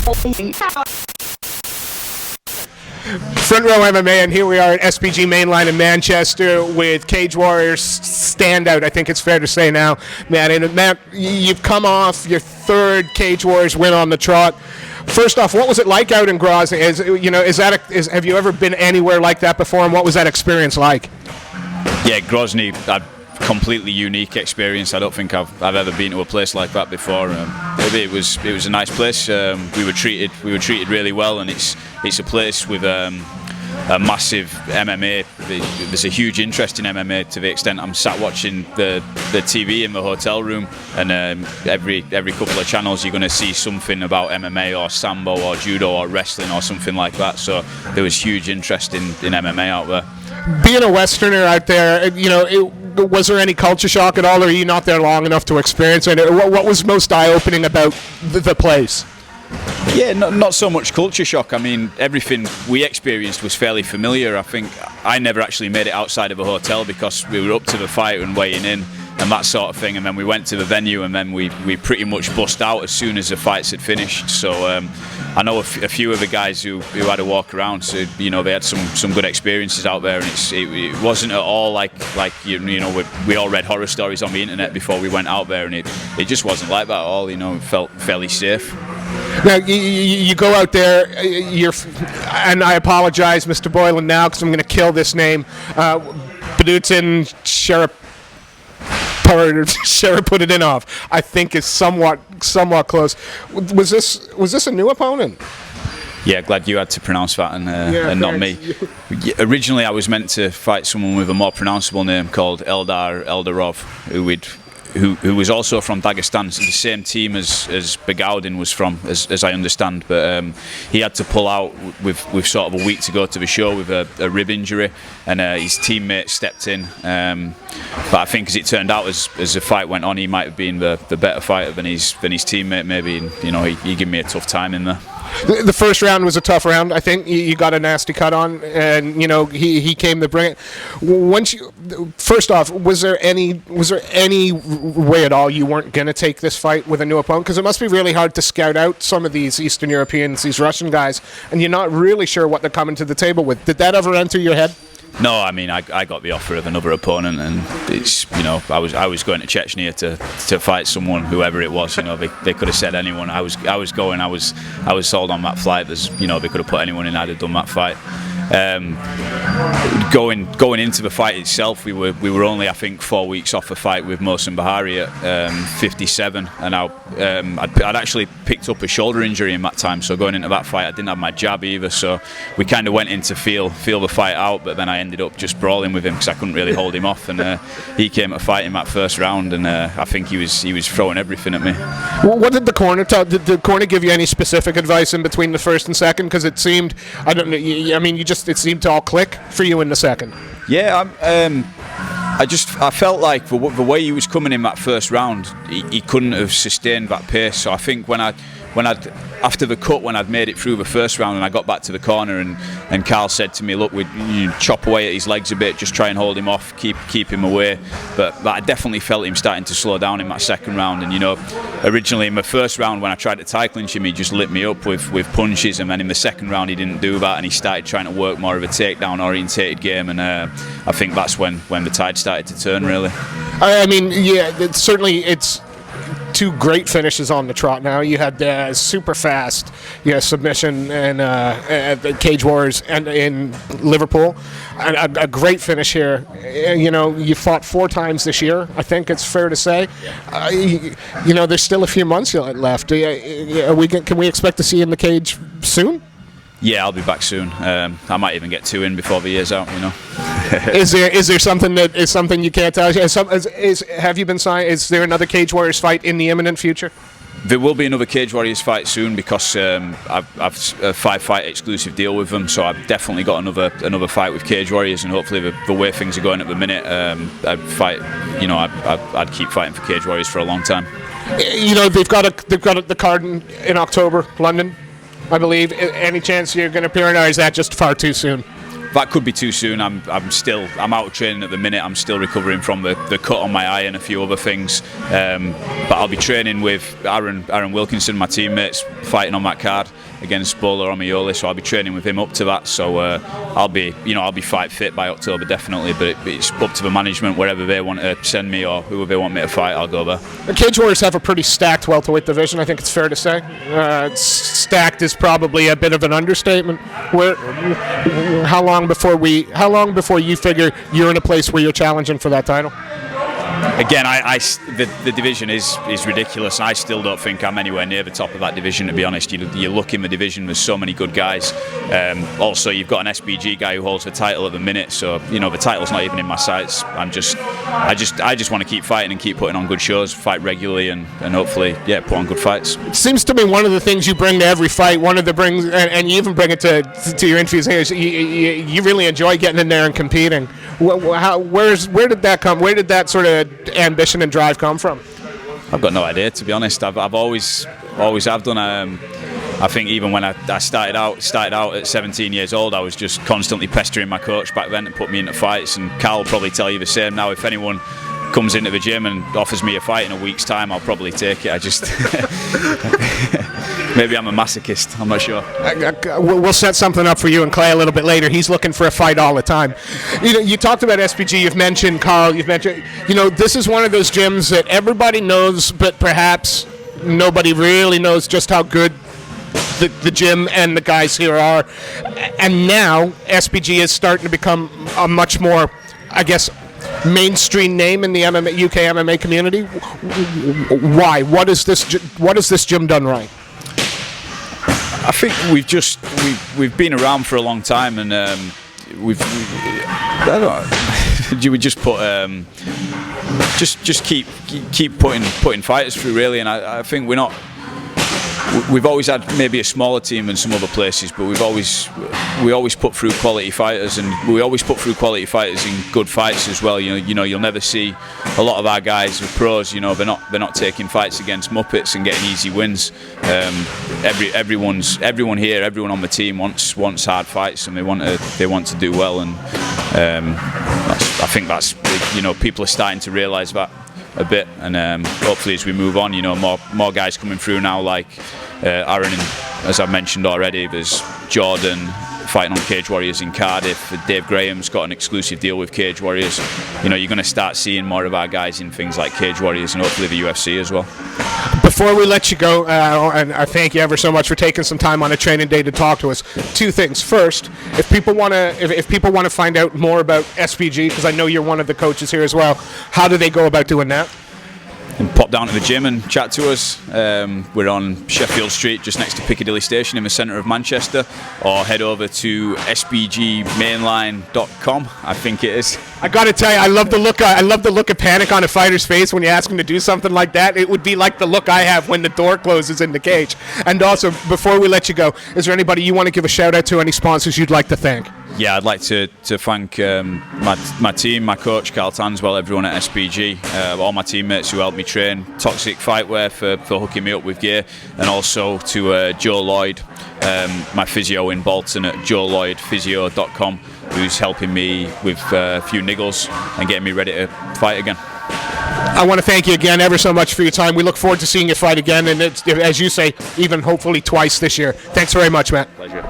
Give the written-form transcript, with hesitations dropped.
Front Row MMA, and here we are at SPG Mainline in Manchester with Cage Warriors standout, I think it's fair to say now, Matt. And Matt, you've come off your third Cage Warriors win on the trot. First off, what was it like out in Grozny? Have you ever been anywhere like that before, and what was that experience like? Yeah, Grozny, a completely unique experience. I don't think I've ever been to a place like that before. It was a nice place. We were treated really well, and it's a place with a massive MMA. There's a huge interest in MMA to the extent I'm sat watching the TV in the hotel room, and every couple of channels you're going to see something about MMA or sambo or judo or wrestling or something like that. So there was huge interest in MMA out there. Being a Westerner out there, was there any culture shock at all, or are you not there long enough to experience it? What was most eye-opening about the place? Yeah, not so much culture shock. I mean, everything we experienced was fairly familiar. I think I never actually made it outside of a hotel because we were up to the fight and weighing in and that sort of thing, and then we went to the venue, and then we pretty much bust out as soon as the fights had finished. So I know a few of the guys who had to walk around, so they had some good experiences out there, and it wasn't at all like we all read horror stories on the internet before we went out there, and it just wasn't like that at all. It felt fairly safe. Now, you go out there, and I apologize, Mr. Boylan, now, because I'm going to kill this name. Badutin Sharapudinov, I think, is somewhat close. Was this a new opponent? Yeah, glad you had to pronounce that and not me. Originally, I was meant to fight someone with a more pronounceable name called Eldar Eldarov, who was also from Dagestan, so the same team as Begaudin was from, as I understand. But he had to pull out with sort of a week to go to the show with a rib injury, and his teammate stepped in. But I think, as it turned out, as the fight went on, he might have been the better fighter than his teammate, maybe. And, he gave me a tough time in there. The first round was a tough round. I think you got a nasty cut on, and he came to bring it. First off, was there any way at all you weren't going to take this fight with a new opponent? Because it must be really hard to scout out some of these Eastern Europeans, these Russian guys, and you're not really sure what they're coming to the table with. Did that ever enter your head? No, I mean, I got the offer of another opponent, and it's I was going to Chechyna to fight someone, whoever it was. They could have said anyone. I was sold on that flight. They could have put anyone in. I'd have done that fight. Going into the fight itself, we were only, I think, 4 weeks off a fight with Mohsen Bahari at 57, and I'd actually picked up a shoulder injury in that time. So going into that fight, I didn't have my jab either. So we kind of went in to feel the fight out, but then I ended up just brawling with him because I couldn't really hold him off, and he came to fight in that first round, and I think he was throwing everything at me. Well, what did the corner tell? Did the corner give you any specific advice in between the first and second? Because it seemed, I don't know. I mean, it seemed to all click for you in the second. Yeah, I felt like the way he was coming in that first round, he couldn't have sustained that pace. So I think when after the cut, when I'd made it through the first round and I got back to the corner, and Carl said to me, look, you chop away at his legs a bit, just try and hold him off, keep him away. But I definitely felt him starting to slow down in that second round. And originally in the first round, when I tried to tie clinch him, he just lit me up with punches, and then in the second round he didn't do that, and he started trying to work more of a takedown orientated game, and I think that's when the tide started to turn, really. I mean, yeah, it's two great finishes on the trot now. You had super fast submission and the Cage Warriors and in Liverpool, and a great finish here. You fought 4 times this year, I think it's fair to say. There's still a few months left. Can we expect to see you in the cage soon? Yeah, I'll be back soon. I might even get 2 in before the year's out. Is there something you can't tell? Have you been signed? Is there another Cage Warriors fight in the imminent future? There will be another Cage Warriors fight soon because I've a 5-fight exclusive deal with them, so I've definitely got another fight with Cage Warriors, and hopefully the way things are going at the minute, I'd keep fighting for Cage Warriors for a long time. They've got the Carden in October, London, I believe. Any chance you're going to appear in, or is that just far too soon? that could be too soon. I'm out of training at the minute. I'm still recovering from the cut on my eye and a few other things. But I'll be training with Aaron Wilkinson, my teammates, fighting on that card against Bolo Romioli, so I'll be training with him up to that. So I'll be fight fit by October definitely. But it's up to the management, wherever they want to send me or whoever they want me to fight, I'll go there. The Cage Warriors have a pretty stacked welterweight division. I think it's fair to say. Stacked is probably a bit of an understatement. How long before you figure you're in a place where you're challenging for that title? Again, the division is ridiculous, and I still don't think I'm anywhere near the top of that division, to be honest. You look in the division, there's so many good guys. Also, you've got an SBG guy who holds the title at the minute, so the title's not even in my sights. I just want to keep fighting and keep putting on good shows, fight regularly, and hopefully, put on good fights. It seems to me one of the things you bring to every fight, one of the brings, and you even bring it to your interviews here, is you really enjoy getting in there and competing. Where did that come? Where did that sort of ambition and drive come from? I've got no idea, to be honest. I've always have done. I think even when I started out at 17 years old, I was just constantly pestering my coach back then to put me into fights. And Carl will probably tell you the same now. If anyone comes into the gym and offers me a fight in a week's time, I'll probably take it. I just maybe I'm a masochist. I'm not sure. We'll set something up for you and Clay a little bit later. He's looking for a fight all the time. You talked about SPG. You've mentioned Carl. You've mentioned. This is one of those gyms that everybody knows, but perhaps nobody really knows just how good the gym and the guys here are. And now SPG is starting to become a much more, I guess, mainstream name in the UK MMA community. Why? What is this gym done right? I think we've been around for a long time, and we just put just keep putting fighters through, really. And I think we've always had maybe a smaller team than some other places, but we always put through quality fighters, and we always put through quality fighters in good fights as well. You'll never see a lot of our guys who are pros. They're not taking fights against muppets and getting easy wins. Everyone here, everyone on the team wants hard fights, and they want to do well. And I think that's people are starting to realise that a bit, and hopefully as we move on, more guys coming through now, like Aaron, as I've mentioned already. There's Jordan fighting on Cage Warriors in Cardiff. Dave Graham's got an exclusive deal with Cage Warriors. You're going to start seeing more of our guys in things like Cage Warriors and hopefully the UFC as well. Before we let you go, and I thank you ever so much for taking some time on a training day to talk to us. Two things. First, if people want to find out more about SPG, because I know you're one of the coaches here as well, how do they go about doing that? And pop down to the gym and chat to us. We're on Sheffield Street, just next to Piccadilly Station in the centre of Manchester, or head over to sbgmainline.com, I think it is. I got to tell you, I love the look of panic on a fighter's face when you ask him to do something like that. It would be like the look I have when the door closes in the cage. And also, before we let you go, is there anybody you want to give a shout out to, any sponsors you'd like to thank? Yeah, I'd like to thank my team, my coach Carl Tanswell, everyone at SPG, all my teammates who helped me train, Toxic Fightwear for hooking me up with gear, and also to Joe Lloyd, my physio in Bolton at joelloydphysio.com, who's helping me with a few niggles and getting me ready to fight again. I want to thank you again ever so much for your time. We look forward to seeing you fight again, and it's, as you say, even hopefully twice this year. Thanks very much, Matt. Pleasure.